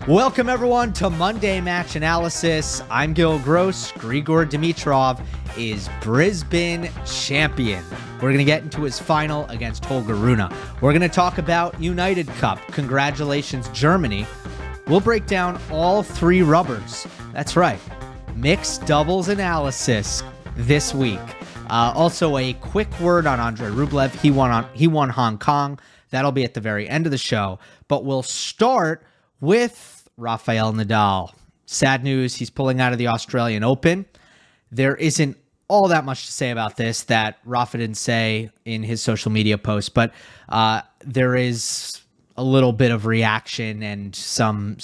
Welcome, everyone, to Monday Match Analysis. I'm Gill Gross. Grigor Dimitrov is Brisbane champion. We're going to get into his final against Holger Rune. We're going to talk about United Cup. Congratulations, Germany. We'll break down all three rubbers. That's right. Mixed doubles analysis this week. Also, a quick word on Andrey Rublev. He won Hong Kong. That'll be at the very end of the show. But we'll start with Rafael Nadal. Sad news, he's pulling out of the Australian Open. There isn't all that much to say about this that Rafa didn't say in his social media post, but there is a little bit of reaction and some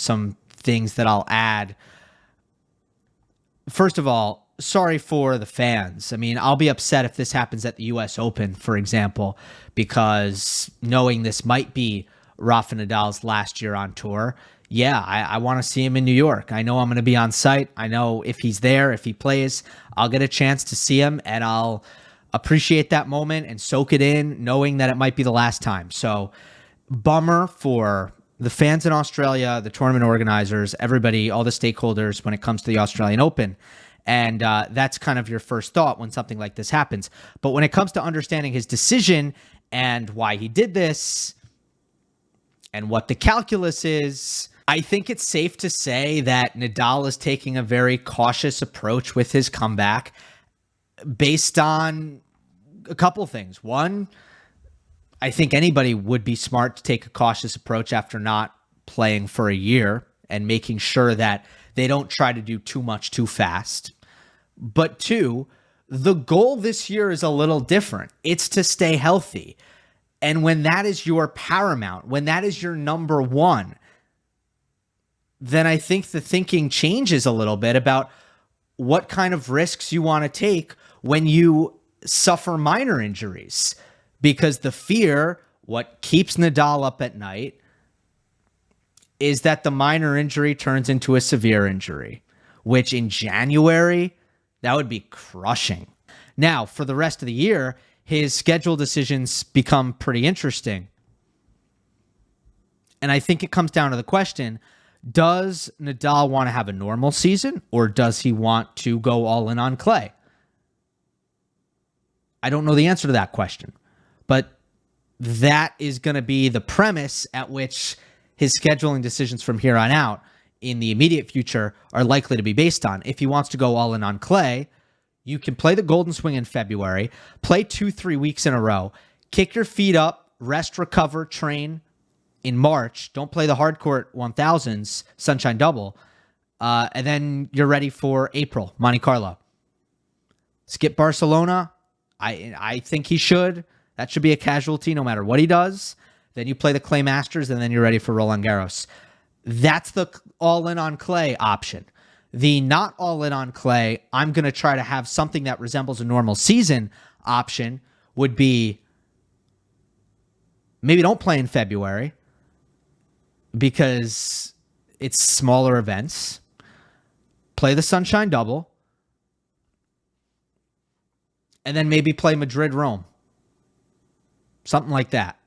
things that I'll add. First of all, sorry for the fans. I mean, I'll be upset if this happens at the US Open, for example, because knowing this might be Rafa Nadal's last year on tour, yeah, I want to see him in New York. I know I'm going to be on site. I know if he's there, if he plays, I'll get a chance to see him, and I'll appreciate that moment and soak it in, knowing that it might be the last time. So, bummer for the fans in Australia, the tournament organizers, everybody, all the stakeholders when it comes to the Australian Open. And that's kind of your first thought when something like this happens. But when it comes to understanding his decision and why he did this and what the calculus is, I think it's safe to say that Nadal is taking a very cautious approach with his comeback based on a couple things. One, I think anybody would be smart to take a cautious approach after not playing for a year and making sure that they don't try to do too much too fast. But two, the goal this year is a little different. It's to stay healthy. And when that is your paramount, when that is your number one, then I think the thinking changes a little bit about what kind of risks you want to take when you suffer minor injuries. Because the fear, what keeps Nadal up at night, is that the minor injury turns into a severe injury, which in January, that would be crushing. Now, for the rest of the year, his schedule decisions become pretty interesting. And I think it comes down to the question, does Nadal want to have a normal season, or does he want to go all in on clay? I don't know the answer to that question, but that is going to be the premise at which his scheduling decisions from here on out in the immediate future are likely to be based on. If he wants to go all in on clay, you can play the Golden Swing in February, play 2-3 weeks in a row, kick your feet up, rest, recover, train in March. Don't play the hardcourt 1000s, Sunshine Double, and then you're ready for April, Monte Carlo. Skip Barcelona. I think he should. That should be a casualty no matter what he does. Then you play the Clay Masters, and then you're ready for Roland Garros. That's the all-in on clay option. The not all-in on clay, I'm going to try to have something that resembles a normal season option would be maybe don't play in February because it's smaller events. Play the Sunshine Double. And then maybe play Madrid-Rome. Something like that.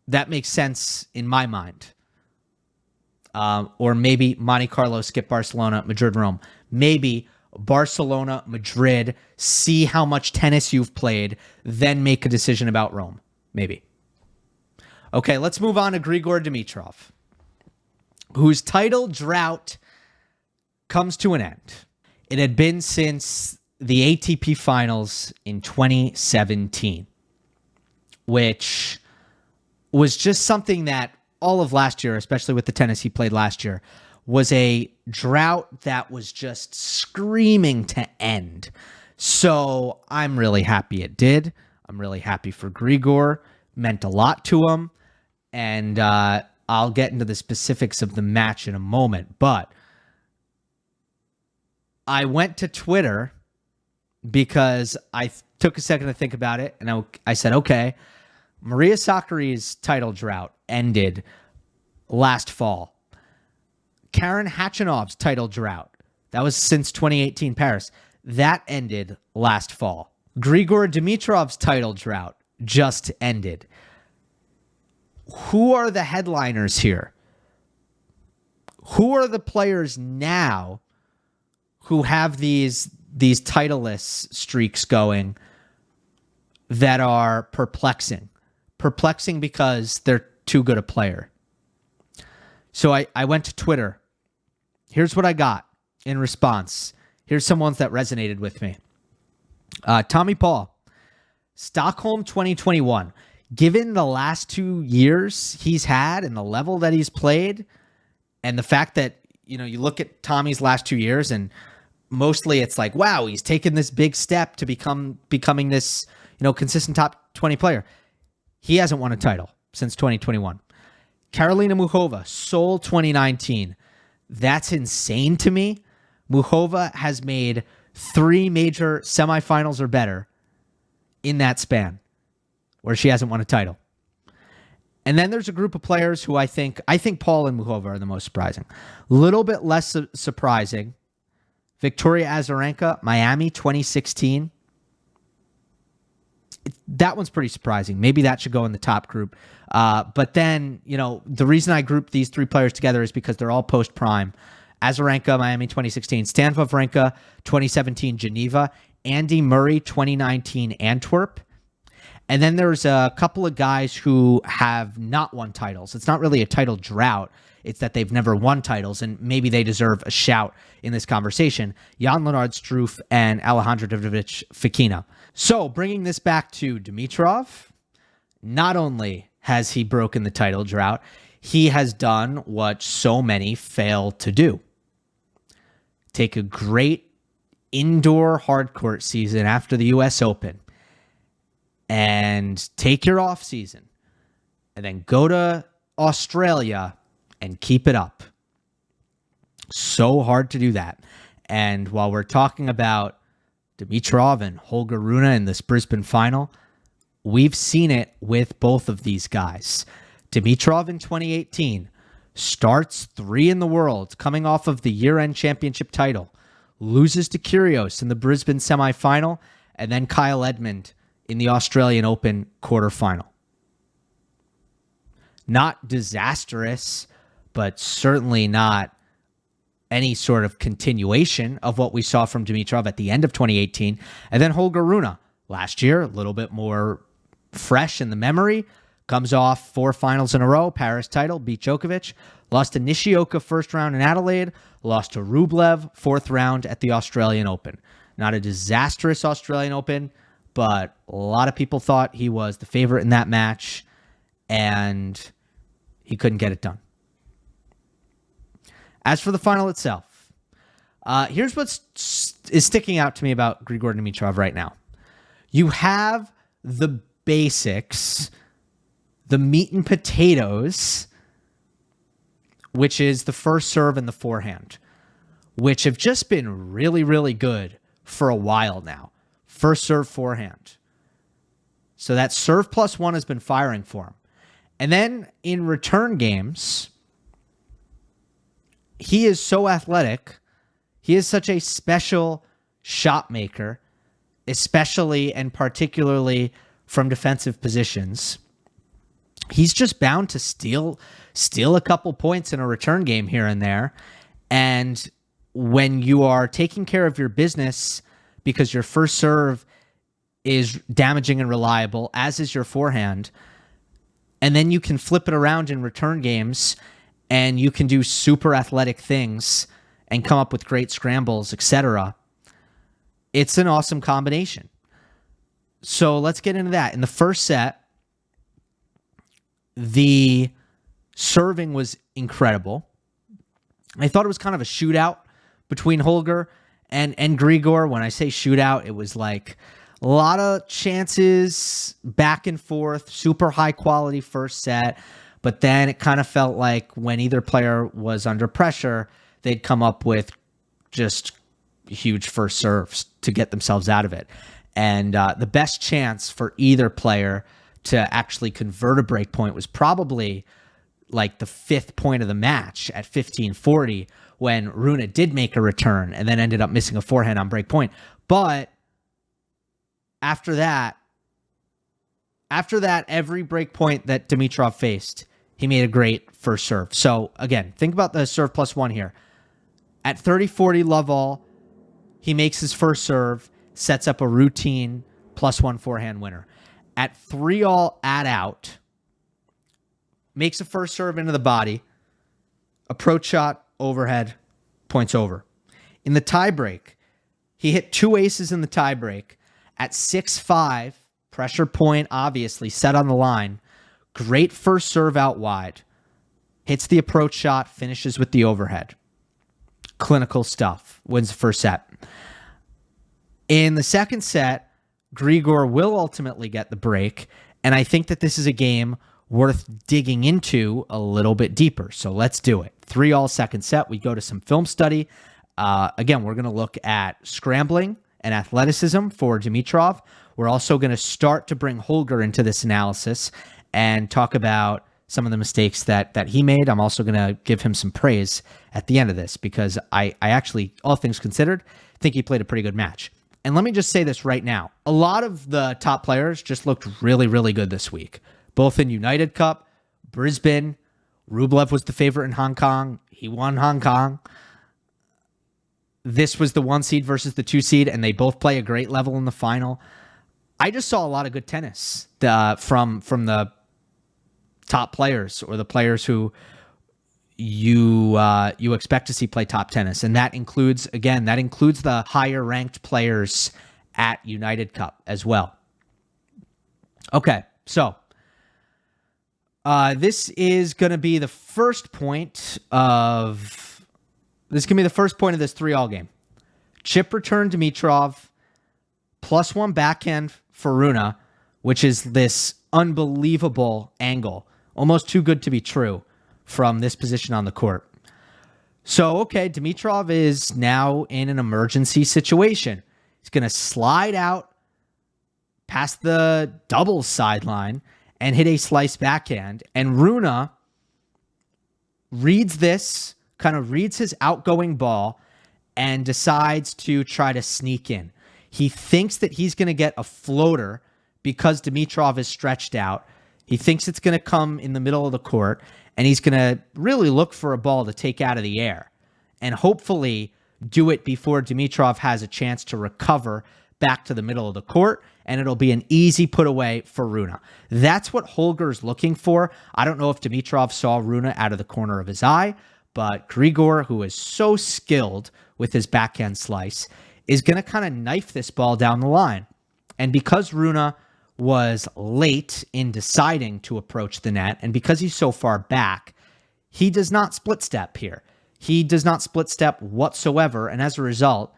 That makes sense in my mind. Or maybe Monte Carlo, skip Barcelona, Madrid, Rome. Maybe Barcelona, Madrid, see how much tennis you've played, then make a decision about Rome. Maybe. Okay, let's move on to Grigor Dimitrov, whose title drought comes to an end. It had been since the ATP Finals in 2017, which was just something that all of last year, especially with the tennis he played last year, was a drought that was just screaming to end. So I'm really happy it did. I'm really happy for Grigor. Meant a lot to him. And I'll get into the specifics of the match in a moment. But I went to Twitter because I took a second to think about it. And I said, okay, Maria Sakkari's title drought ended last fall. Karen Khachanov's title drought, that was since 2018 Paris, that ended last fall. Grigor Dimitrov's title drought just ended. Who are the headliners here? Who are the players now who have these titleless streaks going that are perplexing? Perplexing because they're too good a player. So I went to Twitter. Here's what I got in response. Here's some ones that resonated with me. Tommy Paul, Stockholm 2021. Given the last 2 years he's had and the level that he's played, and the fact that, you look at Tommy's last 2 years and mostly it's like, wow, he's taken this big step to becoming this, consistent top 20 player. He hasn't won a title since 2021. Karolina Muchova, Seoul 2019. That's insane to me. Muchova has made 3 major semifinals or better in that span where she hasn't won a title. And then there's a group of players who I think Paul and Muchova are the most surprising. A little bit less surprising. Victoria Azarenka, Miami 2016. That one's pretty surprising. Maybe that should go in the top group. But then, the reason I grouped these 3 players together is because they're all post-prime. Azarenka, Miami 2016. Stan Wawrinka, 2017, Geneva. Andy Murray, 2019, Antwerp. And then there's a couple of guys who have not won titles. It's not really a title drought. It's that they've never won titles, and maybe they deserve a shout in this conversation. Jan-Lennard Struff and Alejandro Davidovich Fokina. So bringing this back to Dimitrov, not only has he broken the title drought, he has done what so many fail to do. Take a great indoor hardcourt season after the U.S. Open and take your off season and then go to Australia and keep it up. So hard to do that. And while we're talking about Dimitrov and Holger Rune in this Brisbane final, we've seen it with both of these guys. Dimitrov in 2018 starts 3 in the world, coming off of the year-end championship title, loses to Kyrgios in the Brisbane semifinal, and then Kyle Edmund in the Australian Open quarterfinal. Not disastrous, but certainly not any sort of continuation of what we saw from Dimitrov at the end of 2018. And then Holger Rune last year, a little bit more fresh in the memory, comes off 4 finals in a row, Paris title, beat Djokovic, lost to Nishioka first round in Adelaide, lost to Rublev 4th round at the Australian Open. Not a disastrous Australian Open, but a lot of people thought he was the favorite in that match, and he couldn't get it done. As for the final itself, here's what is sticking out to me about Grigor Dimitrov right now. You have the basics, the meat and potatoes, which is the first serve and the forehand, which have just been really, really good for a while now. First serve, forehand. So that serve +1 has been firing for him. And then in return games, he is so athletic. He is such a special shot maker, especially and particularly from defensive positions. He's just bound to steal a couple points in a return game here and there. And when you are taking care of your business because your first serve is damaging and reliable, as is your forehand, and then you can flip it around in return games and you can do super athletic things and come up with great scrambles, etc. It's an awesome combination. So let's get into that. In the first set, the serving was incredible. I thought it was kind of a shootout between Holger and Grigor. When I say shootout, it was like a lot of chances back and forth, super high quality first set. But then it kind of felt like when either player was under pressure, they'd come up with just huge first serves to get themselves out of it. And the best chance for either player to actually convert a break point was probably like the 5th point of the match at 15:40 when Rune did make a return and then ended up missing a forehand on break point. But after that, every break point that Dimitrov faced, he made a great first serve. So again, think about the serve +1 here. At 30-40 love all, he makes his first serve, sets up a routine +1 forehand winner. At 3-all at out, makes a first serve into the body, approach shot, overhead, points over. In the tiebreak, he hit 2 aces in the tiebreak. At 6-5, pressure point obviously set on the line. Great first serve out wide. Hits the approach shot, finishes with the overhead. Clinical stuff. Wins the first set. In the second set, Grigor will ultimately get the break, and I think that this is a game worth digging into a little bit deeper. So let's do it. 3-all second set. We go to some film study. Again, we're going to look at scrambling and athleticism for Dimitrov. We're also going to start to bring Holger into this analysis and talk about some of the mistakes that he made. I'm also going to give him some praise at the end of this because I actually, all things considered, think he played a pretty good match. And let me just say this right now. A lot of the top players just looked really, really good this week, both in United Cup, Brisbane. Rublev was the favorite in Hong Kong. He won Hong Kong. This was the 1 seed versus the 2 seed, and they both play a great level in the final. I just saw a lot of good tennis from the top players, or the players who you expect to see play top tennis, and that includes the higher ranked players at United Cup as well. Okay, so this is going to be the first point of this 3-all game. Chip return Dimitrov, +1 backhand for Rune, which is this unbelievable angle, almost too good to be true from this position on the court. So, okay, Dimitrov is now in an emergency situation. He's going to slide out past the doubles sideline and hit a slice backhand. And Rune reads this, kind of reads his outgoing ball, and decides to try to sneak in. He thinks that he's going to get a floater because Dimitrov is stretched out. He thinks it's going to come in the middle of the court, and he's going to really look for a ball to take out of the air and hopefully do it before Dimitrov has a chance to recover back to the middle of the court, and it'll be an easy put away for Rune. That's what Holger's looking for. I don't know if Dimitrov saw Rune out of the corner of his eye, but Grigor, who is so skilled with his backhand slice, is going to kind of knife this ball down the line. And because Rune was late in deciding to approach the net, and because he's so far back, he does not split step here. He does not split step whatsoever, and as a result,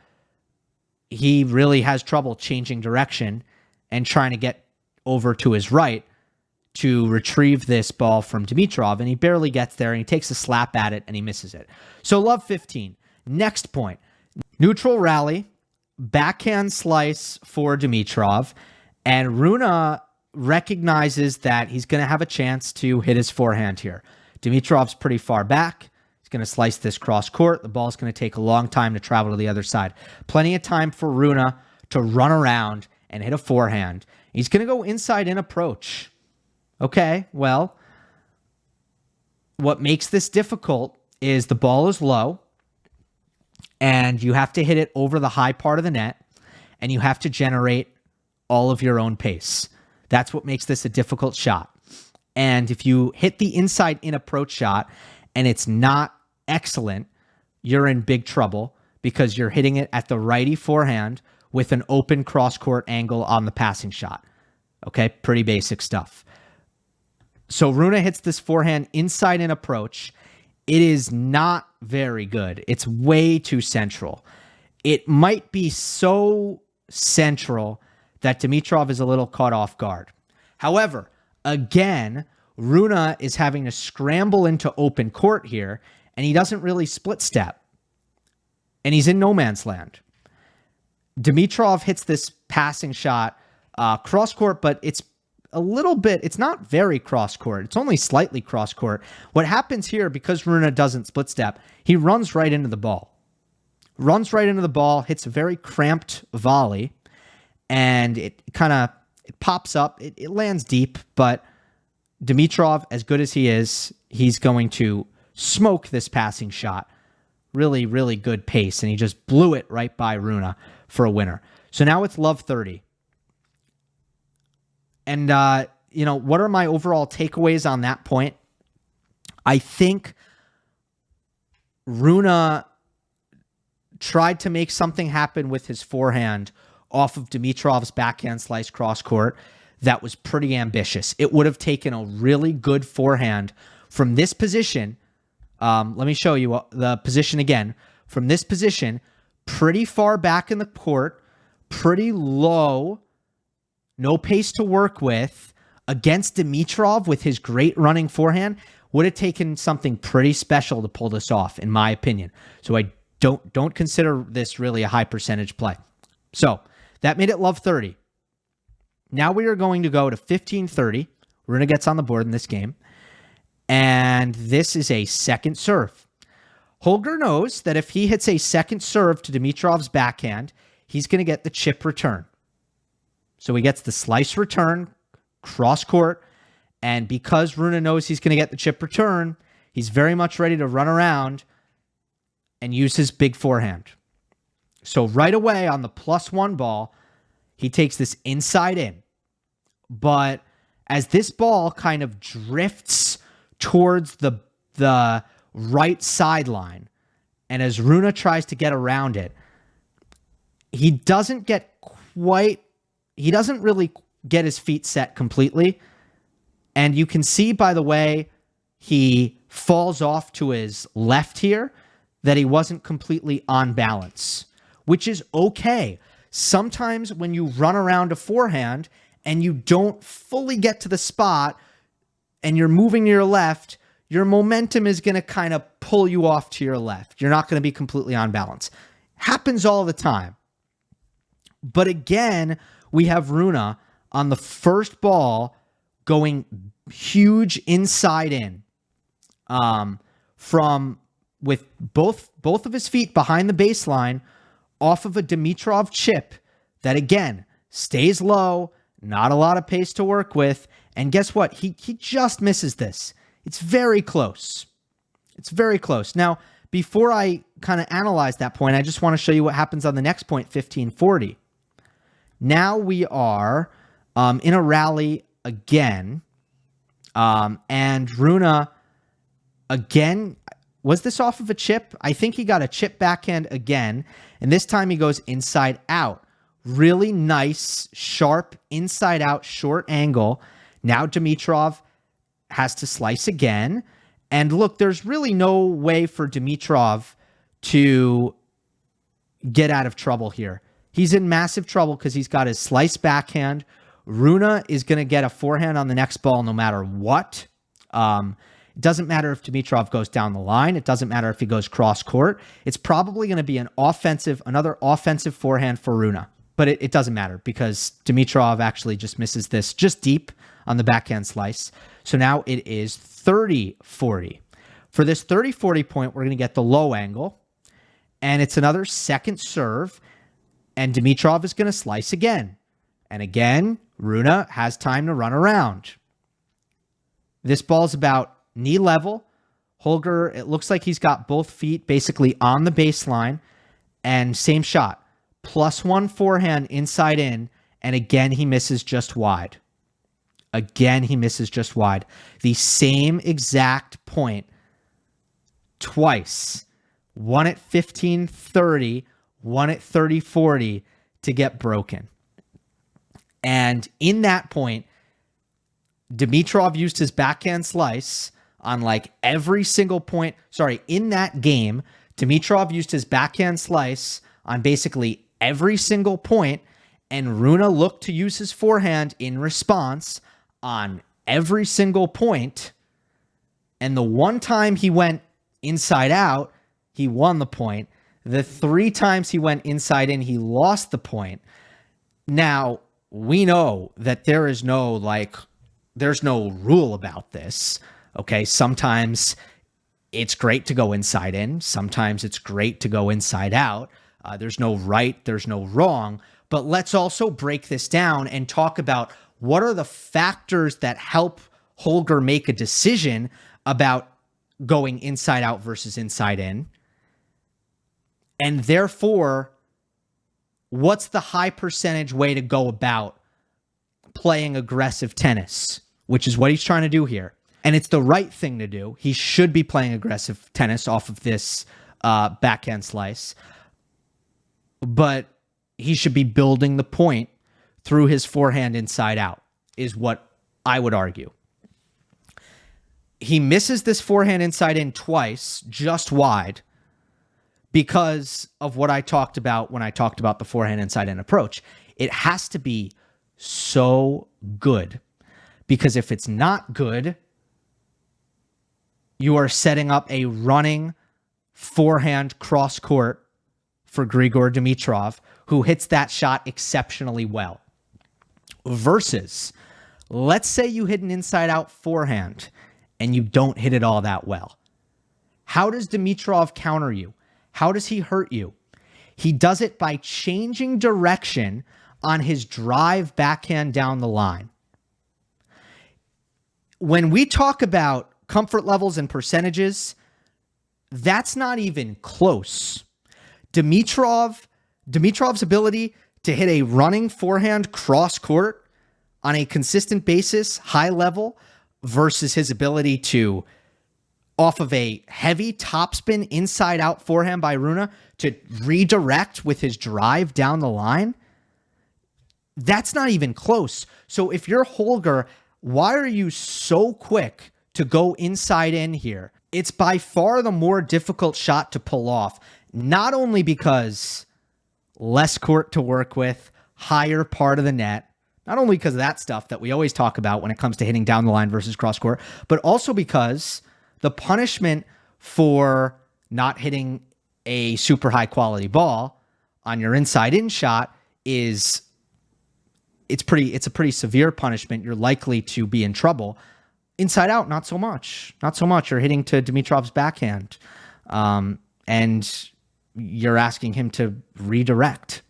he really has trouble changing direction and trying to get over to his right to retrieve this ball from Dimitrov, and he barely gets there, and he takes a slap at it, and he misses it. So love 15. Next point, neutral rally, backhand slice for Dimitrov, and Rune recognizes that he's going to have a chance to hit his forehand here. Dimitrov's pretty far back. He's going to slice this cross court. The ball's going to take a long time to travel to the other side. Plenty of time for Rune to run around and hit a forehand. He's going to go inside in approach. Okay, well, what makes this difficult is the ball is low, and you have to hit it over the high part of the net, and you have to generate all of your own pace. That's what makes this a difficult shot. And if you hit the inside in approach shot and it's not excellent, you're in big trouble because you're hitting it at the righty forehand with an open cross-court angle on the passing shot. Okay, pretty basic stuff. So Rune hits this forehand inside in approach. It is not very good. It's way too central. It might be so central that Dimitrov is a little caught off guard. However, again, Rune is having to scramble into open court here, and he doesn't really split step. And he's in no man's land. Dimitrov hits this passing shot cross court, but it's not very cross court. It's only slightly cross court. What happens here, because Rune doesn't split step, he runs right into the ball. Hits a very cramped volley, and it pops up. It lands deep, but Dimitrov, as good as he is, he's going to smoke this passing shot. Really, really good pace, and he just blew it right by Rune for a winner. So now it's love 30. And, what are my overall takeaways on that point? I think Rune tried to make something happen with his forehand off of Dimitrov's backhand slice cross court that was pretty ambitious. It would have taken a really good forehand from this position. Let me show you the position again. From this position, pretty far back in the court, pretty low, no pace to work with, against Dimitrov with his great running forehand, would have taken something pretty special to pull this off, in my opinion. So I don't consider this really a high percentage play. So that made it love 30. Now we are going to go to 15-30. Rune gets on the board in this game. And this is a second serve. Holger knows that if he hits a second serve to Dimitrov's backhand, he's going to get the chip return. So he gets the slice return, cross court, and because Rune knows he's going to get the chip return, he's very much ready to run around and use his big forehand. So right away on the +1 ball, he takes this inside in. But as this ball kind of drifts towards the right sideline, and as Rune tries to get around it, he doesn't really get his feet set completely. And you can see by the way he falls off to his left here that he wasn't completely on balance, which is okay. Sometimes when you run around a forehand and you don't fully get to the spot and you're moving to your left, your momentum is going to kind of pull you off to your left. You're not going to be completely on balance. Happens all the time. But again, we have Rune on the first ball going huge inside in, with both of his feet behind the baseline off of a Dimitrov chip that, again, stays low, not a lot of pace to work with. And guess what? He just misses this. It's very close. It's very close. Now, before I kind of analyze that point, I just want to show you what happens on the next point, 15-40. Now we are in a rally again. And Rune, again, was this off of a chip? I think he got a chip backhand again. And this time he goes inside out. Really nice, sharp, inside out, short angle. Now Dimitrov has to slice again. And look, there's really no way for Dimitrov to get out of trouble here. He's in massive trouble because he's got his slice backhand. Rune is going to get a forehand on the next ball no matter what. It doesn't matter if Dimitrov goes down the line. It doesn't matter if he goes cross court. It's probably going to be another offensive forehand for Rune. But it doesn't matter because Dimitrov actually just misses this just deep on the backhand slice. So now it is 30-40. For this 30-40 point, we're going to get the low angle. And it's another second serve. And Dimitrov is going to slice again. And again, Rune has time to run around. This ball's about knee level. Holger, it looks like he's got both feet basically on the baseline. And same shot. +1 forehand inside in. And again, he misses just wide. Again, he misses just wide. The same exact point twice. One at 15-30, one at 30-40 to get broken. And in that point, Dimitrov used his backhand slice on like every single point. Sorry, in that game, Dimitrov used his backhand slice on basically every single point, and Rune looked to use his forehand in response on every single point. And the one time he went inside out, he won the point. The 3 times he went inside in, he lost the point. Now, we know that there's no rule about this. Okay, sometimes it's great to go inside in. Sometimes it's great to go inside out. There's no right, there's no wrong. But let's also break this down and talk about what are the factors that help Holger make a decision about going inside out versus inside in. And therefore, what's the high percentage way to go about playing aggressive tennis, which is what he's trying to do here. And it's the right thing to do. He should be playing aggressive tennis off of this backhand slice. But he should be building the point through his forehand inside out, is what I would argue. He misses this forehand inside in twice, just wide, because of what I talked about when I talked about the forehand inside in approach. It has to be so good, because if it's not good, you are setting up a running forehand cross court for Grigor Dimitrov, who hits that shot exceptionally well. Versus, let's say you hit an inside out forehand and you don't hit it all that well. How does Dimitrov counter you? How does he hurt you? He does it by changing direction on his drive backhand down the line. When we talk about comfort levels and percentages, that's not even close. Dimitrov's ability to hit a running forehand cross court on a consistent basis, high level, versus his ability to, off of a heavy topspin inside out forehand by Rune, to redirect with his drive down the line, that's not even close. So if you're Holger, why are you so quick to go inside in here? It's by far the more difficult shot to pull off, not only because less court to work with, higher part of the net, not only because of that stuff that we always talk about when it comes to hitting down the line versus cross court, but also because the punishment for not hitting a super high quality ball on your inside in shot is it's a pretty severe punishment. You're likely to be in trouble. Inside out, not so much. Not so much. You're hitting to Dimitrov's backhand. And you're asking him to redirect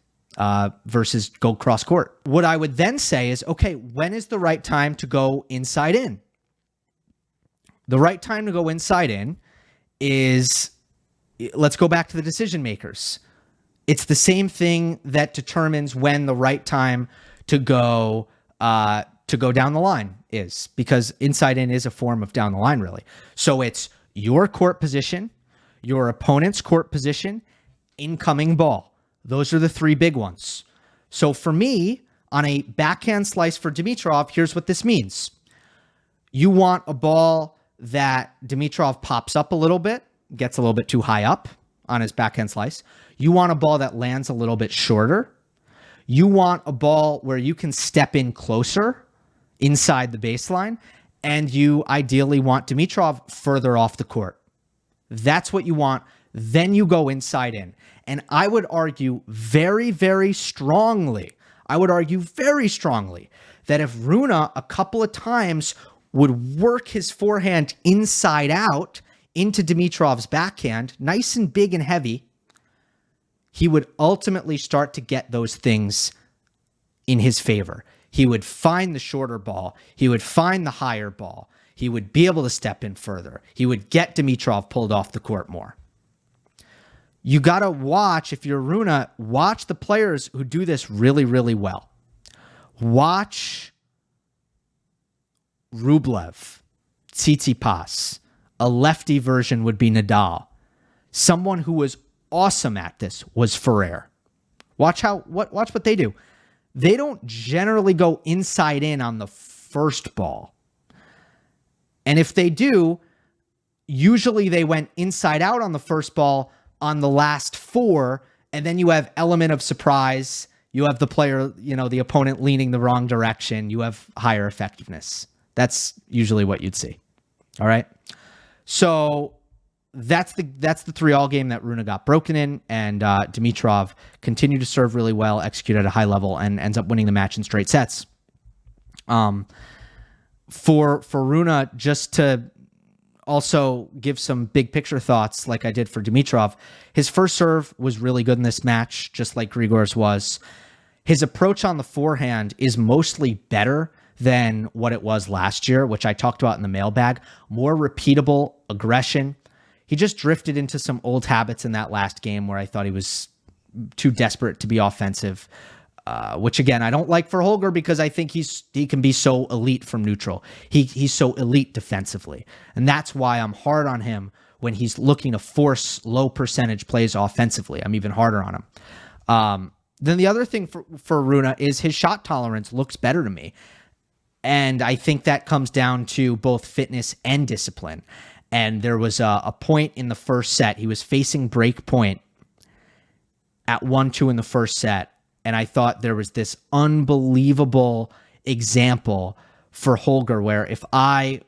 versus go cross court. What I would then say is, okay, when is the right time to go inside in? The right time to go inside in is, let's go back to the decision makers. It's the same thing that determines when the right time to go down the line is, because inside in is a form of down the line, really. So it's your court position, your opponent's court position, incoming ball. Those are the three big ones. So for me, on a backhand slice for Dimitrov, here's what this means. You want a ball that Dimitrov pops up a little bit, gets a little bit too high up on his backhand slice. You want a ball that lands a little bit shorter. You want a ball where you can step in closer inside the baseline, and you ideally want Dimitrov further off the court. That's what you want. Then you go inside in. And I would argue very, very strongly, that if Rune a couple of times would work his forehand inside out into Dimitrov's backhand, nice and big and heavy, he would ultimately start to get those things in his favor. He would find the shorter ball. He would find the higher ball. He would be able to step in further. He would get Dimitrov pulled off the court more. You got to watch, if you're Rune, watch the players who do this really, really well. Watch Rublev, Tsitsipas. A lefty version would be Nadal. Someone who was awesome at this was Ferrer. Watch what they do. They don't generally go inside in on the first ball. And if they do, usually they went inside out on the first ball on the last four, and then you have element of surprise. You have the player, the opponent leaning the wrong direction. You have higher effectiveness. That's usually what you'd see. All right. So that's the 3-all game that Rune got broken in, and Dimitrov continued to serve really well, execute at a high level, and ends up winning the match in straight sets. For Rune, just to also give some big picture thoughts like I did for Dimitrov, his first serve was really good in this match, just like Grigor's was. His approach on the forehand is mostly better than what it was last year, which I talked about in the mailbag. More repeatable aggression. He just drifted into some old habits in that last game where I thought he was too desperate to be offensive, which again, I don't like for Holger because I think he can be so elite from neutral. He's so elite defensively. And that's why I'm hard on him when he's looking to force low percentage plays offensively. I'm even harder on him. Then the other thing for Rune is his shot tolerance looks better to me. And I think that comes down to both fitness and discipline. And there was a point in the first set. He was facing break point at 1-2 in the first set. And I thought there was this unbelievable example for Holger where if I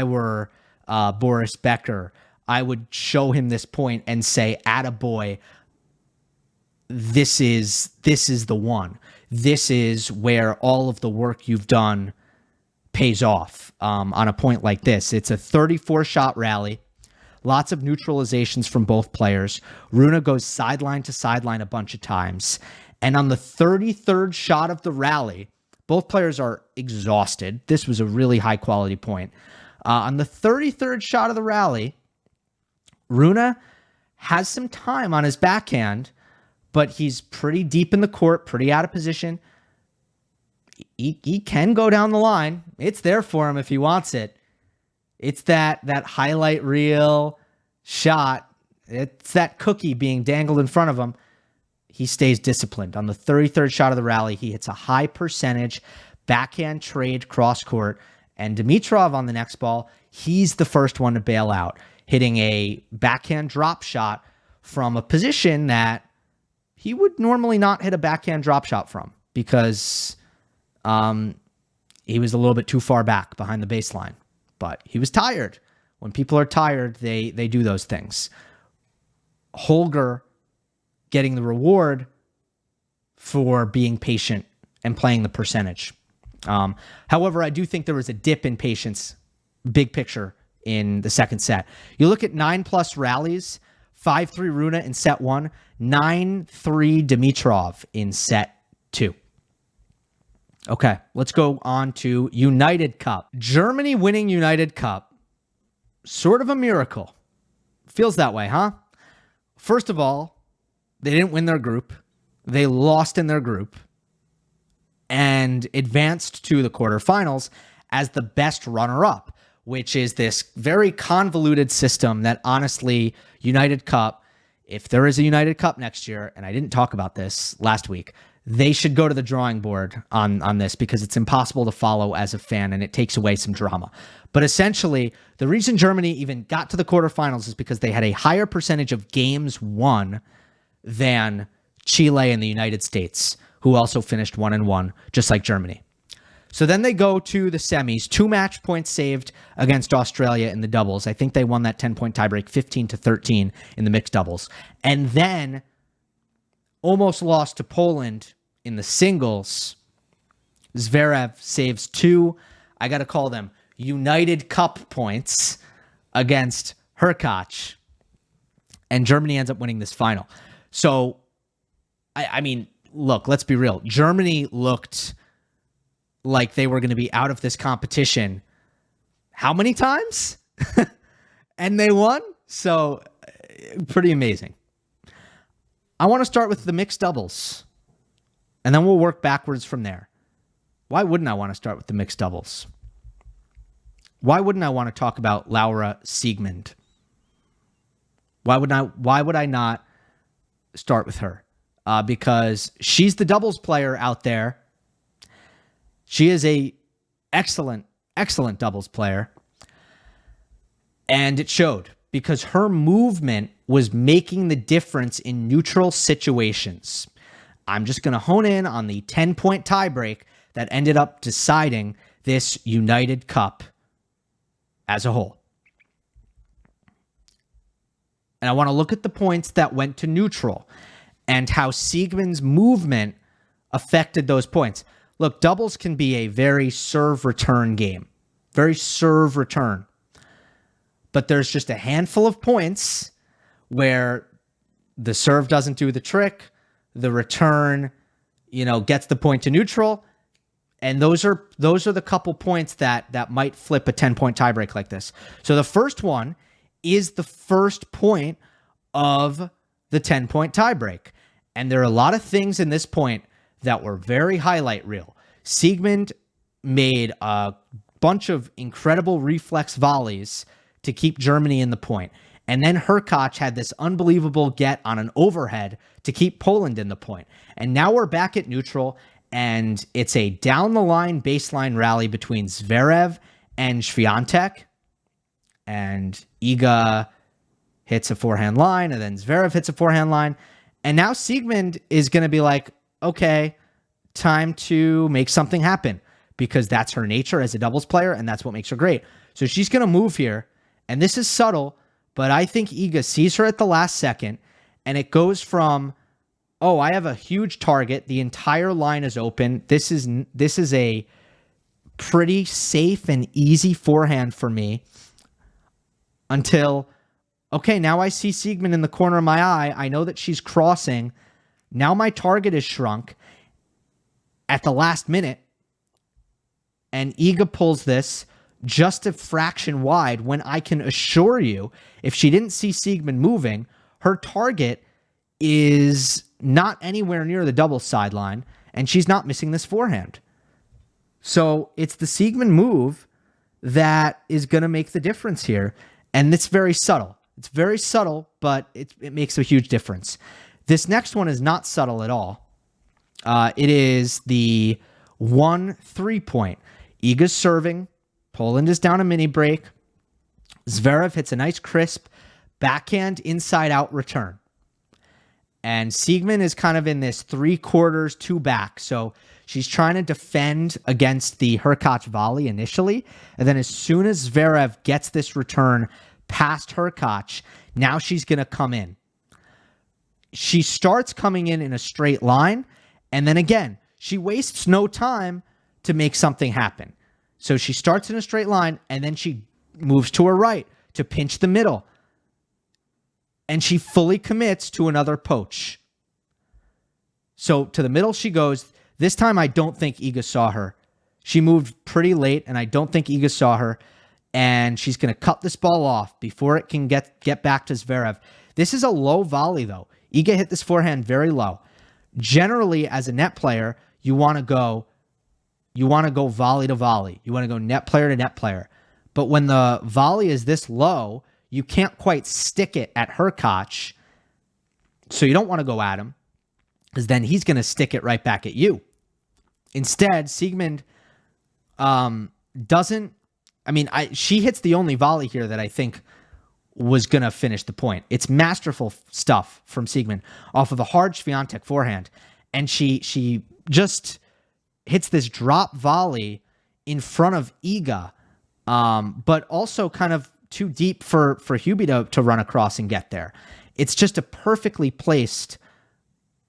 were Boris Becker, I would show him this point and say, attaboy, this is the one. This is where all of the work you've done pays off on a point like this. It's a 34-shot rally. Lots of neutralizations from both players. Rune goes sideline to sideline a bunch of times. And on the 33rd shot of the rally, both players are exhausted. This was a really high-quality point. On the 33rd shot of the rally, Rune has some time on his backhand, but he's pretty deep in the court, pretty out of position. He can go down the line. It's there for him if he wants it. It's that highlight reel shot. It's that cookie being dangled in front of him. He stays disciplined. On the 33rd shot of the rally, he hits a high percentage backhand trade cross court. And Dimitrov on the next ball, he's the first one to bail out, hitting a backhand drop shot from a position that he would normally not hit a backhand drop shot from because he was a little bit too far back behind the baseline. But he was tired. When people are tired, they do those things. Holger getting the reward for being patient and playing the percentage. However, I do think there was a dip in patience, big picture, in the second set. You look at 9+ rallies, 5-3 Rune in set 1, 9-3 Dimitrov in set 2. Okay, let's go on to United Cup. Germany winning United Cup, sort of a miracle. Feels that way, huh? First of all, they didn't win their group. They lost in their group and advanced to the quarterfinals as the best runner-up, which is this very convoluted system that honestly, United Cup, if there is a United Cup next year, and I didn't talk about this last week, they should go to the drawing board on this because it's impossible to follow as a fan and it takes away some drama. But essentially, the reason Germany even got to the quarterfinals is because they had a higher percentage of games won than Chile and the United States, who also finished 1-1, just like Germany. So then they go to the semis, 2 match points saved against Australia in the doubles. I think they won that 10-point tiebreak, 15-13 in the mixed doubles. And then almost lost to Poland in the singles. Zverev saves 2, I got to call them United Cup points against Hurkacz. And Germany ends up winning this final. So, I mean, look, let's be real. Germany looked like they were going to be out of this competition how many times? And they won? So, pretty amazing. I want to start with the mixed doubles, and then we'll work backwards from there. Why wouldn't I want to start with the mixed doubles? Why wouldn't I want to talk about Laura Siegemund? Why would I not start with her? Because she's the doubles player out there. She is a excellent doubles player. And it showed because her movement was making the difference in neutral situations. I'm just going to hone in on the 10-point tiebreak that ended up deciding this United Cup as a whole. And I want to look at the points that went to neutral and how Siegemund's movement affected those points. Look, doubles can be a very serve-return game. Very serve-return. But there's just a handful of points where the serve doesn't do the trick, the return, gets the point to neutral, And those are the couple points that might flip a 10-point tiebreak like this. So the first one is the first point of the 10-point tiebreak. And there are a lot of things in this point that were very highlight reel. Siegemund made a bunch of incredible reflex volleys to keep Germany in the point. And then Hurkacz had this unbelievable get on an overhead to keep Poland in the point. And now we're back at neutral, and it's a down-the-line baseline rally between Zverev and Swiatek. And Iga hits a forehand line, and then Zverev hits a forehand line. And now Siegemund is going to be like, okay, time to make something happen, because that's her nature as a doubles player, and that's what makes her great. So she's going to move here, and this is subtle, but I think Iga sees her at the last second, and it goes from, oh, I have a huge target. The entire line is open. This is a pretty safe and easy forehand for me, until, okay, now I see Siegemund in the corner of my eye. I know that she's crossing. Now my target is shrunk at the last minute, and Iga pulls this just a fraction wide, when I can assure you, if she didn't see Siegemund moving, her target is not anywhere near the double sideline, and she's not missing this forehand. So it's the Siegemund move that is going to make the difference here, and it's very subtle. It's very subtle, but it makes a huge difference. This next one is not subtle at all. It is the 1-3 point. Iga's serving. Poland is down a mini break. Zverev hits a nice crisp backhand inside-out return. And Siegemund is kind of in this 3/4, 2 back. So she's trying to defend against the Hurkacz volley initially. And then as soon as Zverev gets this return past Hurkacz, now she's going to come in. She starts coming in a straight line. And then again, she wastes no time to make something happen. So she starts in a straight line, and then she moves to her right to pinch the middle. And she fully commits to another poach. So to the middle she goes. This time I don't think Iga saw her. She moved pretty late, and I don't think Iga saw her. And she's going to cut this ball off before it can get back to Zverev. This is a low volley, though. Iga hit this forehand very low. Generally, as a net player, you want to go volley to volley. You want to go net player to net player. But when the volley is this low, you can't quite stick it at Hurkacz. So you don't want to go at him, because then he's going to stick it right back at you. Instead, Siegemund doesn't... I mean, she hits the only volley here that I think was going to finish the point. It's masterful stuff from Siegemund off of a hard Swiatek forehand. And she just hits this drop volley in front of Iga, but also kind of too deep for Hubie to run across and get there. It's just a perfectly placed,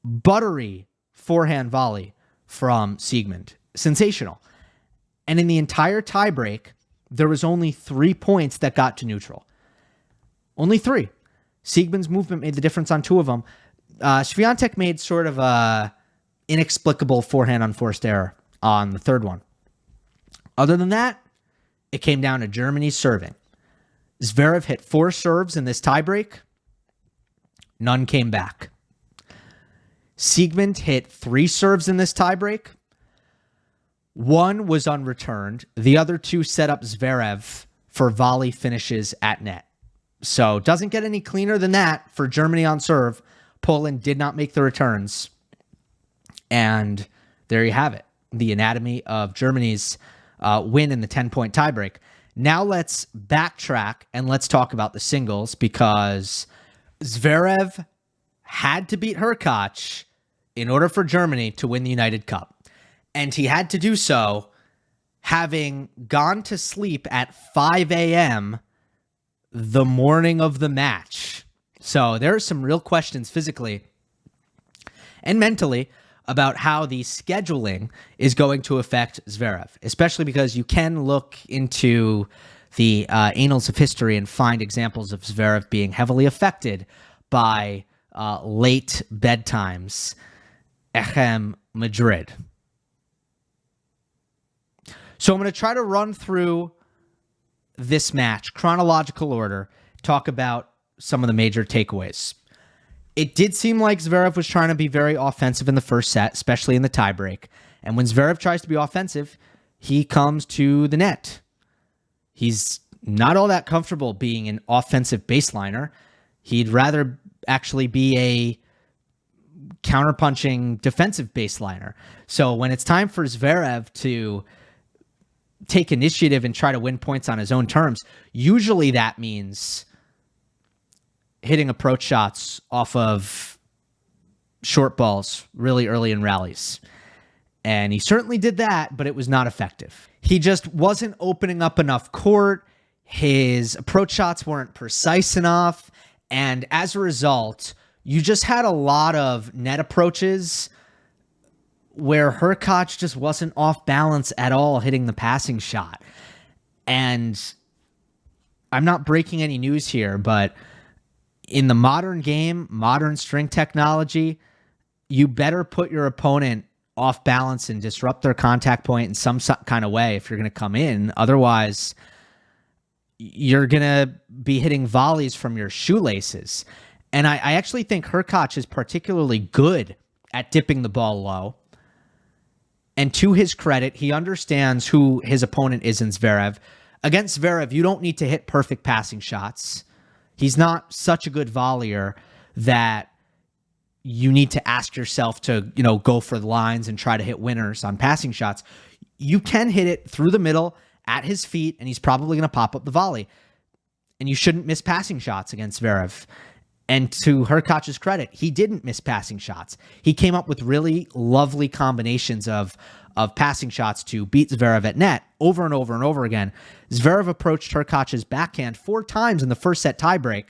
buttery forehand volley from Siegemund. Sensational. And in the entire tiebreak, there was only 3 points that got to neutral. Only 3. Siegemund's movement made the difference on 2 of them. Swiatek made sort of a inexplicable forehand unforced error on the 3rd one. Other than that, it came down to Germany's serving. Zverev hit 4 serves in this tiebreak. None came back. Siegemund hit 3 serves in this tiebreak. 1 was unreturned. The other 2 set up Zverev for volley finishes at net. So doesn't get any cleaner than that for Germany on serve. Poland did not make the returns. And there you have it. The anatomy of Germany's win in the 10-point tiebreak. Now let's backtrack and let's talk about the singles, because Zverev had to beat Hurkacz in order for Germany to win the United Cup. And he had to do so having gone to sleep at 5 a.m. the morning of the match. So there are some real questions physically and mentally about how the scheduling is going to affect Zverev, especially because you can look into the annals of history and find examples of Zverev being heavily affected by late bedtimes. Madrid. So I'm going to try to run through this match, chronological order, talk about some of the major takeaways. It did seem like Zverev was trying to be very offensive in the first set, especially in the tiebreak. And when Zverev tries to be offensive, he comes to the net. He's not all that comfortable being an offensive baseliner. He'd rather actually be a counterpunching defensive baseliner. So when it's time for Zverev to take initiative and try to win points on his own terms, usually that means hitting approach shots off of short balls really early in rallies. And he certainly did that, but it was not effective. He just wasn't opening up enough court. His approach shots weren't precise enough. And as a result, you just had a lot of net approaches where Hurkacz just wasn't off balance at all hitting the passing shot. And I'm not breaking any news here, but in the modern game, modern string technology, you better put your opponent off balance and disrupt their contact point in some kind of way if you're going to come in. Otherwise, you're going to be hitting volleys from your shoelaces. And I actually think Hurkacz is particularly good at dipping the ball low. And to his credit, he understands who his opponent is in Zverev. Against Zverev, you don't need to hit perfect passing shots. He's not such a good volleyer that you need to ask yourself to, go for the lines and try to hit winners on passing shots. You can hit it through the middle at his feet, and he's probably going to pop up the volley. And you shouldn't miss passing shots against Zverev. And to Hurkacz's credit, he didn't miss passing shots. He came up with really lovely combinations of passing shots to beat Zverev at net over and over and over again. Zverev approached Hurkacz's backhand 4 times in the first set tiebreak,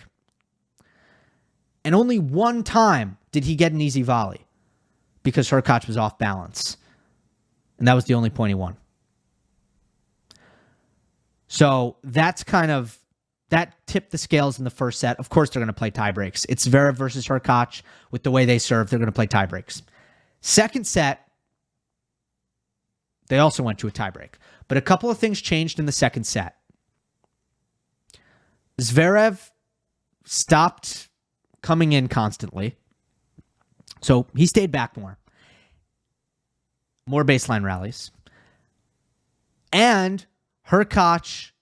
and only 1 time did he get an easy volley because Hurkacz was off balance. And that was the only point he won. So that's that tipped the scales in the first set. Of course, they're going to play tiebreaks. It's Zverev versus Hurkacz. With the way they serve, they're going to play tiebreaks. Second set, they also went to a tiebreak. But a couple of things changed in the second set. Zverev stopped coming in constantly. So he stayed back more. More baseline rallies. And Hurkacz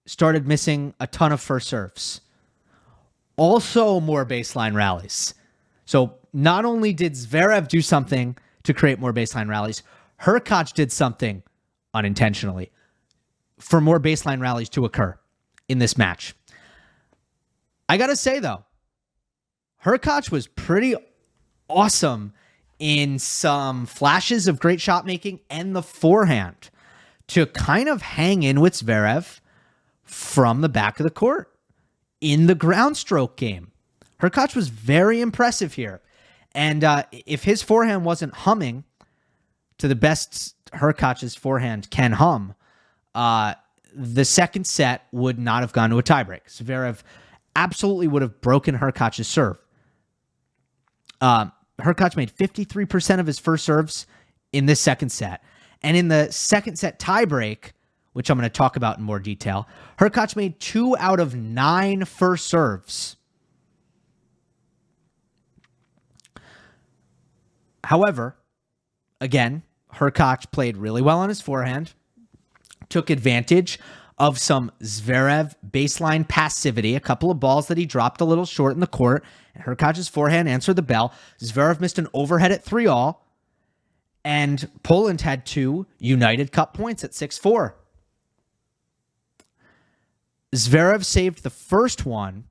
started missing a ton of first serves. Also more baseline rallies. So not only did Zverev do something to create more baseline rallies, Hurkacz did something unintentionally for more baseline rallies to occur in this match. I gotta say, though, Hurkacz was pretty awesome in some flashes of great shot making and the forehand to kind of hang in with Zverev from the back of the court in the ground stroke game. Hurkacz was very impressive here. And if his forehand wasn't humming to the best Hurkacz's forehand can hum, the second set would not have gone to a tiebreak. Zverev absolutely would have broken Hurkacz's serve. Hurkacz made 53% of his first serves in this second set. And in the second set tiebreak, which I'm going to talk about in more detail, Hurkacz made 2 out of 9 first serves. However, again, Hurkacz played really well on his forehand, took advantage of some Zverev baseline passivity, a couple of balls that he dropped a little short in the court, and Hurkacz's forehand answered the bell. Zverev missed an overhead at 3-all, and Poland had 2 United Cup points at 6-4. Zverev saved the first one.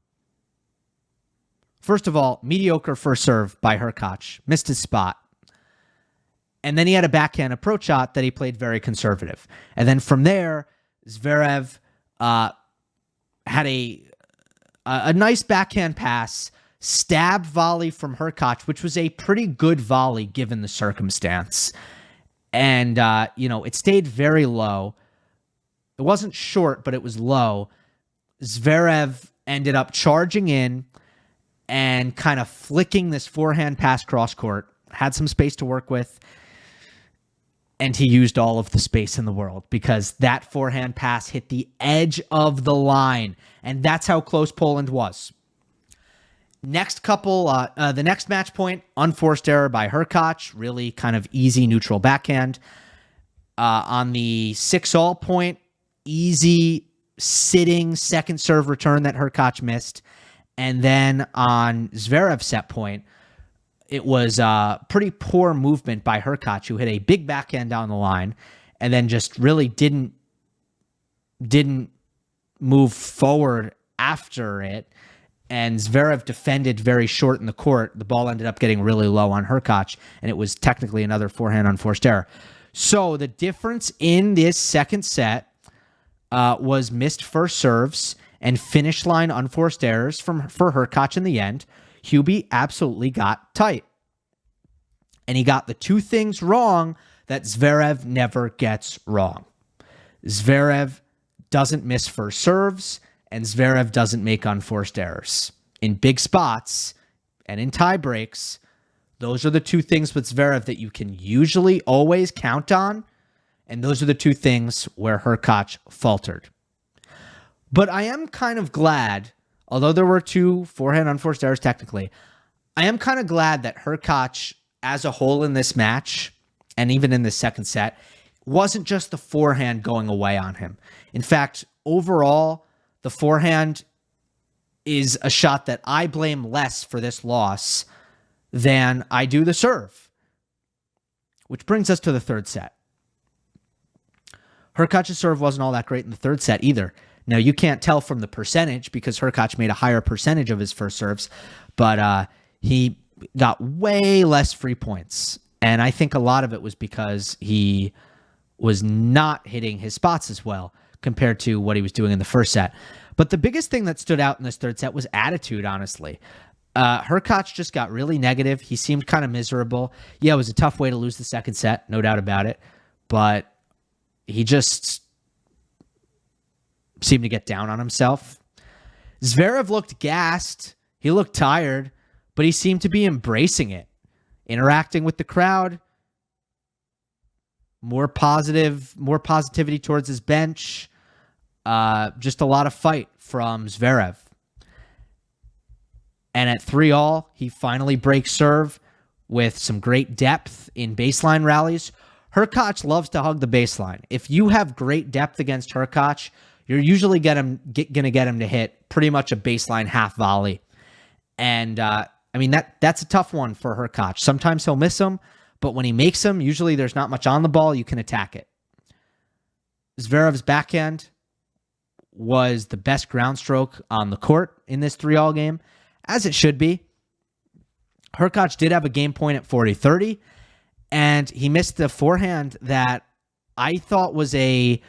First of all, mediocre first serve by Hurkacz. Missed his spot. And then he had a backhand approach shot that he played very conservative. And then from there, Zverev had a nice backhand pass, stab volley from Hurkacz, which was a pretty good volley given the circumstance. And, it stayed very low. It wasn't short, but it was low. Zverev ended up charging in and kind of flicking this forehand pass cross court. Had some space to work with. and he used all of the space in the world because that forehand pass hit the edge of the line, and that's how close Poland was. The next match point, unforced error by Hurkacz, really kind of easy neutral backhand. On the 6-all point, easy sitting second serve return that Hurkacz missed. And then on Zverev's set point, it was pretty poor movement by Hurkacz, who hit a big backhand down the line and then just really didn't move forward after it. And Zverev defended very short in the court. The ball ended up getting really low on Hurkacz, and it was technically another forehand unforced error. So the difference in this second set was missed first serves and finish line unforced errors for Hurkacz in the end. Hubie absolutely got tight. And he got the two things wrong that Zverev never gets wrong. Zverev doesn't miss first serves, and Zverev doesn't make unforced errors. In big spots and in tie breaks, those are the two things with Zverev that you can usually always count on, and those are the two things where Hurkacz faltered. But I am kind of glad, although there were two forehand unforced errors technically, I am kind of glad that Hurkacz as a whole in this match, and even in the second set, wasn't just the forehand going away on him. In fact, overall, the forehand is a shot that I blame less for this loss than I do the serve. Which brings us to the third set. Hurkacz's serve wasn't all that great in the third set either. Now, you can't tell from the percentage because Hurkacz made a higher percentage of his first serves, but he got way less free points. And I think a lot of it was because he was not hitting his spots as well compared to what he was doing in the first set. But the biggest thing that stood out in this third set was attitude, honestly. Hurkacz just got really negative. He seemed kind of miserable. Yeah, it was a tough way to lose the second set, no doubt about it. But he just seemed to get down on himself. Zverev looked gassed. He looked tired, but he seemed to be embracing it, interacting with the crowd, more positivity towards his bench, just a lot of fight from Zverev. And at 3-all, he finally breaks serve with some great depth in baseline rallies. Hurkacz loves to hug the baseline. If you have great depth against Hurkacz, you're usually going to get him to hit pretty much a baseline half volley. And, that's a tough one for Hurkacz. Sometimes he'll miss them, but when he makes them, usually there's not much on the ball. You can attack it. Zverev's backhand was the best ground stroke on the court in this 3-all game, as it should be. Hurkacz did have a game point at 40-30, and he missed the forehand that I thought was a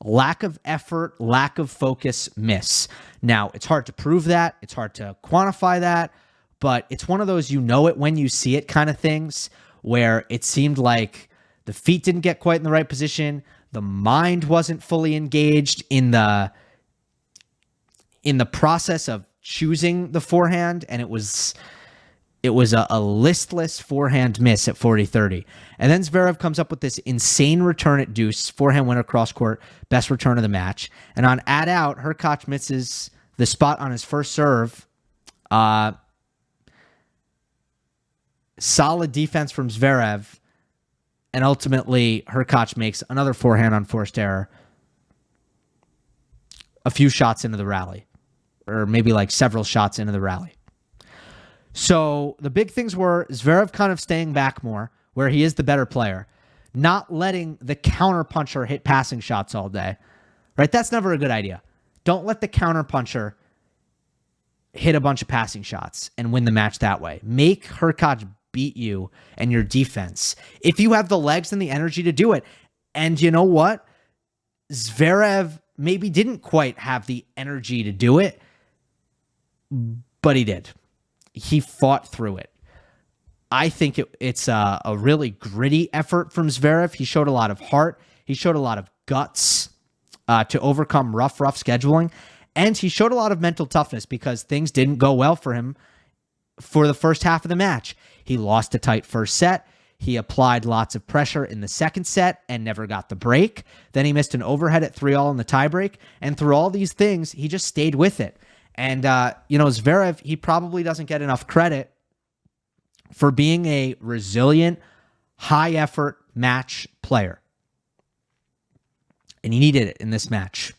lack of effort, lack of focus miss. Now, it's hard to prove that. It's hard to quantify that, but it's one of those you know it when you see it kind of things where it seemed like the feet didn't get quite in the right position. The mind wasn't fully engaged in the process of choosing the forehand, and it was a listless forehand miss at 40-30. And then Zverev comes up with this insane return at deuce, forehand winner cross court, best return of the match. And on ad out, Hurkacz misses the spot on his first serve. Solid defense from Zverev. And ultimately, Hurkacz makes another forehand unforced error a few shots into the rally. Or maybe like several shots into the rally. So the big things were Zverev kind of staying back more, where he is the better player, not letting the counterpuncher hit passing shots all day, right? That's never a good idea. Don't let the counterpuncher hit a bunch of passing shots and win the match that way. Make Hurkacz beat you and your defense if you have the legs and the energy to do it. And you know what? Zverev maybe didn't quite have the energy to do it, but he did. He fought through it. I think it's a really gritty effort from Zverev. He showed a lot of heart. He showed a lot of guts to overcome rough scheduling. And he showed a lot of mental toughness because things didn't go well for him for the first half of the match. He lost a tight first set. He applied lots of pressure in the second set and never got the break. Then he missed an overhead at 3-all in the tiebreak. And through all these things, he just stayed with it. And, Zverev, he probably doesn't get enough credit for being a resilient, high-effort match player. And he needed it in this match.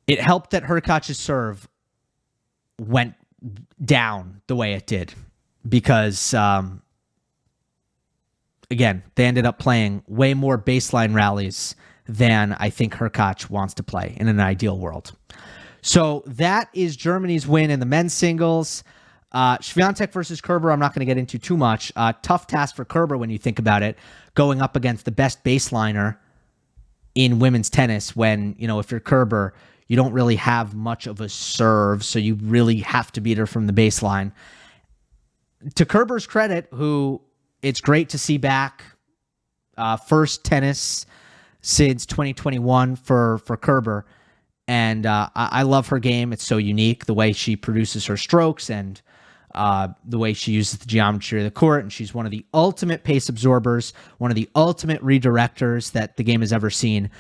It helped that Hurkacz's serve went down the way it did because, again, they ended up playing way more baseline rallies than I think Hurkacz wants to play in an ideal world. So that is Germany's win in the men's singles. Swiatek versus Kerber, I'm not going to get into too much. Tough task for Kerber when you think about it, going up against the best baseliner in women's tennis when, if you're Kerber, you don't really have much of a serve, so you really have to beat her from the baseline. To Kerber's credit, who it's great to see back, first tennis since 2021 for Kerber, and I love her game. It's so unique, the way she produces her strokes and the way she uses the geometry of the court, and she's one of the ultimate pace absorbers, one of the ultimate redirectors that the game has ever seen.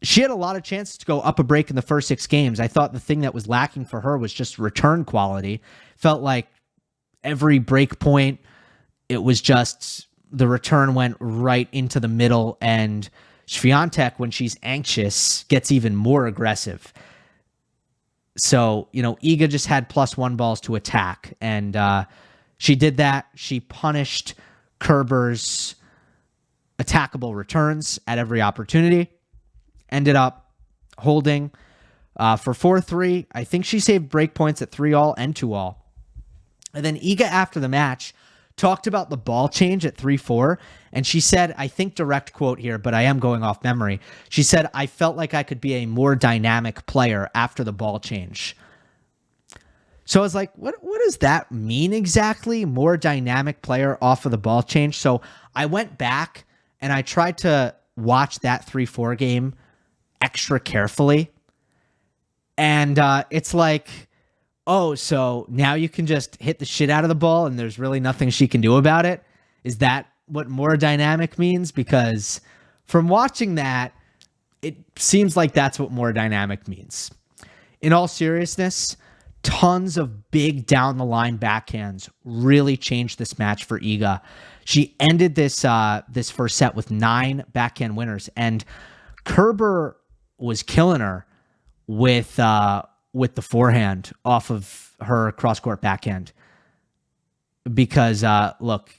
She had a lot of chances to go up a break in the first 6 games. I thought the thing that was lacking for her was just return quality. Felt like every break point, it was just the return went right into the middle, and Swiatek, when she's anxious, gets even more aggressive. So, Iga just had +1 balls to attack, and she did that. She punished Kerber's attackable returns at every opportunity. Ended up holding for 4-3. I think she saved break points at 3-all and 2-all. And then Iga, after the match, talked about the ball change at 3-4, and she said, I think direct quote here, but I am going off memory. She said, I felt like I could be a more dynamic player after the ball change. So I was like, what does that mean exactly? More dynamic player off of the ball change? So I went back and I tried to watch that 3-4 game extra carefully. And it's like, oh, so now you can just hit the shit out of the ball and there's really nothing she can do about it? Is that what more dynamic means? Because from watching that, it seems like that's what more dynamic means. In all seriousness, tons of big down-the-line backhands really changed this match for Iga. She ended this first set with 9 backhand winners, and Kerber was killing her with the forehand off of her cross-court backhand. Because, look,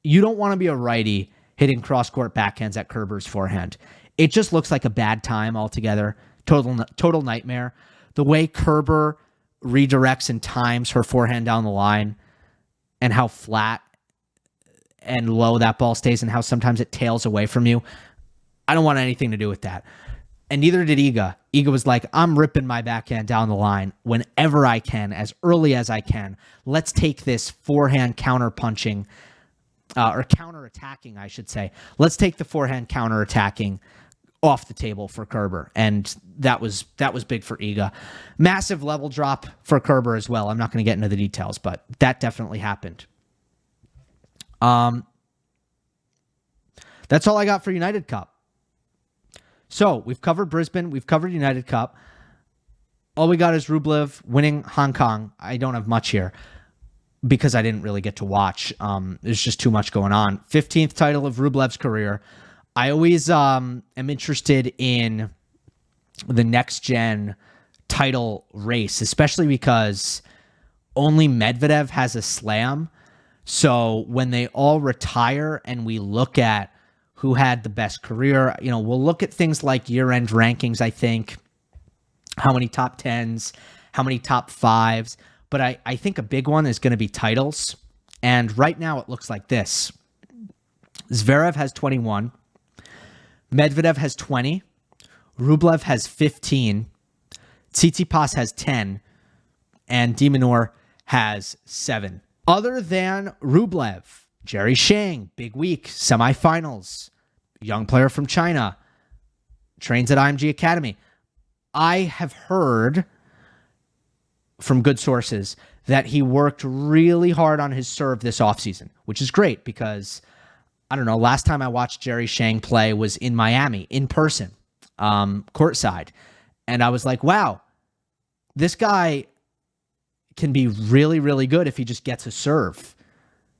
you don't want to be a righty hitting cross-court backhands at Kerber's forehand. It just looks like a bad time altogether. Total nightmare. The way Kerber redirects and times her forehand down the line and how flat and low that ball stays and how sometimes it tails away from you. I don't want anything to do with that. And neither did Iga. Iga was like, I'm ripping my backhand down the line whenever I can, as early as I can. Let's take this forehand counter-punching, or counter-attacking, I should say. Let's take the forehand counter-attacking off the table for Kerber. And that was big for Iga. Massive level drop for Kerber as well. I'm not going to get into the details, but that definitely happened. That's all I got for United Cup. So we've covered Brisbane. We've covered United Cup. All we got is Rublev winning Hong Kong. I don't have much here because I didn't really get to watch. There's just too much going on. 15th title of Rublev's career. I always am interested in the next-gen title race, especially because only Medvedev has a slam. So when they all retire and we look at who had the best career, we'll look at things like year-end rankings, I think, how many top 10s, how many top 5s. But I think a big one is going to be titles. And right now it looks like this. Zverev has 21. Medvedev has 20. Rublev has 15. Tsitsipas has 10. And de Minaur has 7. Other than Rublev, Jerry Shang, big week, semifinals, young player from China, trains at IMG Academy. I have heard from good sources that he worked really hard on his serve this offseason, which is great because, I don't know, last time I watched Jerry Shang play was in Miami, in person, courtside. And I was like, wow, this guy can be really, really good if he just gets a serve.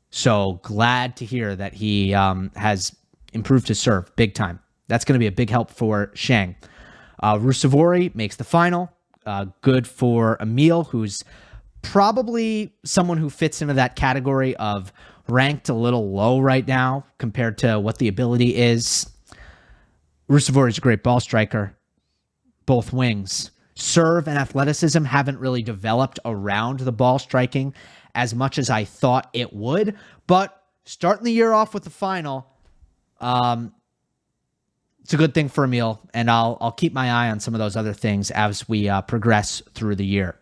So glad to hear that he has improved his serve big time. That's going to be a big help for Shang. Ruusuvuori makes the final. Good for Emil, who's probably someone who fits into that category of ranked a little low right now compared to what the ability is. Ruusuvuori is a great ball striker, both wings. Serve and athleticism haven't really developed around the ball striking as much as I thought it would, but starting the year off with the final, it's a good thing for Emil, and I'll keep my eye on some of those other things as we progress through the year.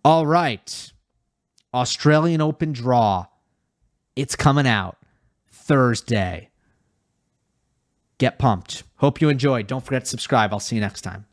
All right, Australian Open draw. It's coming out Thursday. Get pumped. Hope you enjoyed. Don't forget to subscribe. I'll see you next time.